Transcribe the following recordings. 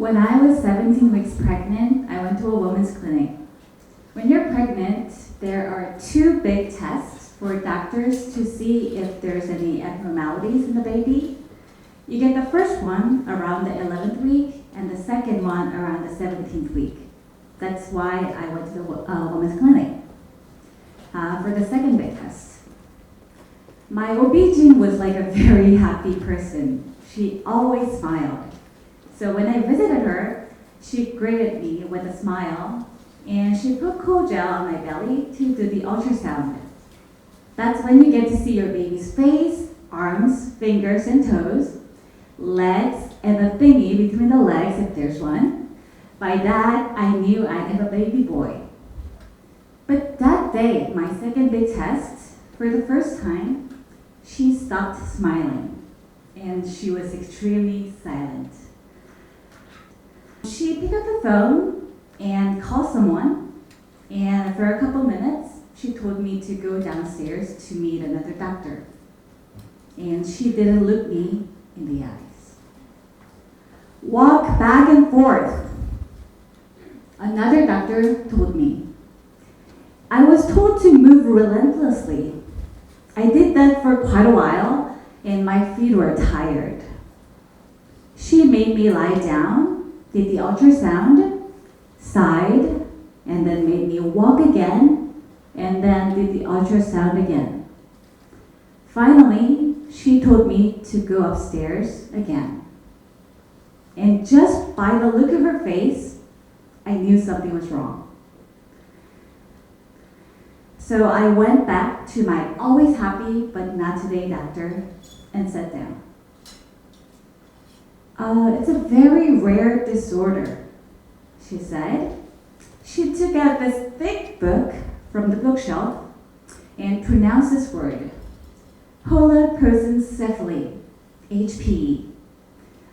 When I was 17 weeks pregnant, I went to a women's clinic. When you're pregnant, there are two big tests for doctors to see if there's any abnormalities in the baby. You get the first one around the 11th week and the second one around the 17th week. That's why I went to the women's clinic for the second big test. My OB-GYN was like a very happy person. She always smiled. So when I visited her, she greeted me with a smile, and she put cool gel on my belly to do the ultrasound. That's when you get to see your baby's face, arms, fingers, and toes, legs, and the thingy between the legs if there's one. By that, I knew I'd have a baby boy. But that day, my second big test, for the first time, she stopped smiling, and she was extremely silent. She picked up the phone and called someone, and for a couple minutes, she told me to go downstairs to meet another doctor. And she didn't look me in the eyes. Walk back and forth. Another doctor told me. I was told to move relentlessly. I did that for quite a while, and my feet were tired. She made me lie down, did the ultrasound, sighed, and then made me walk again, and then did the ultrasound again. Finally, she told me to go upstairs again. And just by the look of her face, I knew something was wrong. So I went back to my always happy but not today doctor and sat down. It's a very rare disorder, she said. She took out this thick book from the bookshelf and pronounced this word, holoprosencephaly, HPE.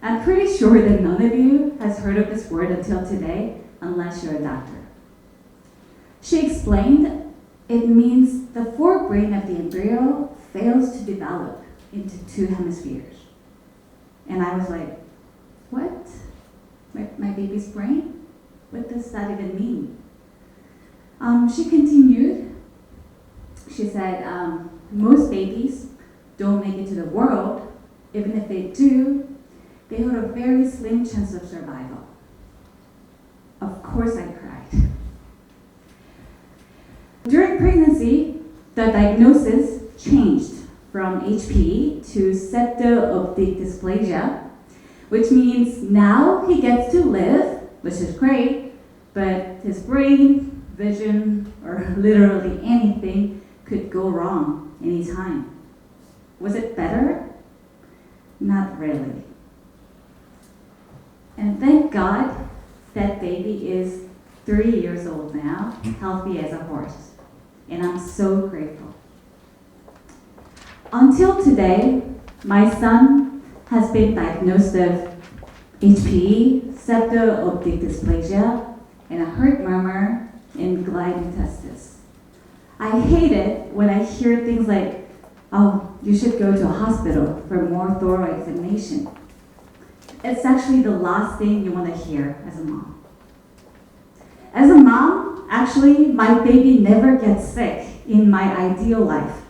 I'm pretty sure that none of you has heard of this word until today, unless you're a doctor. She explained it means the forebrain of the embryo fails to develop into two hemispheres. And I was like, what? My baby's brain? What does that even mean? She continued. She said, most babies don't make it to the world. Even if they do, they hold a very slim chance of survival. Of course I cried. During pregnancy, the diagnosis changed from HPE to septo-optic dysplasia, which means now he gets to live, which is great, but his brain, vision, or literally anything could go wrong anytime. Was it better? Not really. And thank God that baby is 3 years old now, healthy as a horse. And I'm so grateful. Until today, my son has been diagnosed with HPE, septo-optic dysplasia, and a heart murmur in gliding testis. I hate it when I hear things like, oh, you should go to a hospital for more thorough examination. It's actually the last thing you want to hear as a mom. As a mom, actually, my baby never gets sick in my ideal life.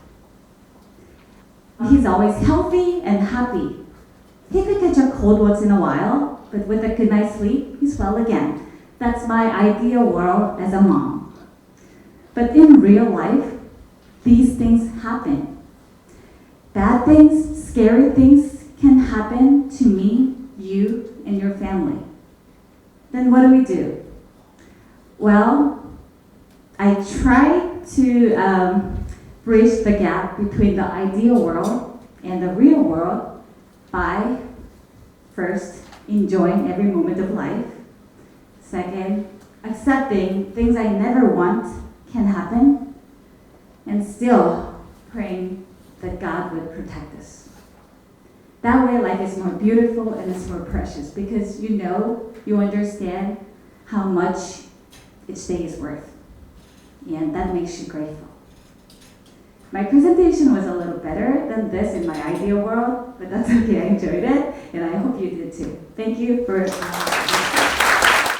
He's always healthy and happy. He could catch a cold once in a while, but with a good night's sleep, he's well again. That's my ideal world as a mom. But in real life, these things happen. Bad things, scary things can happen to me, you, and your family. Then what do? Well, I try to bridge the gap between the ideal world and the real world by first enjoying every moment of life, second, accepting things I never want can happen, and still praying that God would protect us. That way life is more beautiful and it's more precious because you understand how much each day is worth, and that makes you grateful. My presentation was a little better than this in my ideal world, but that's okay, I enjoyed it, and I hope you did too. Thank you for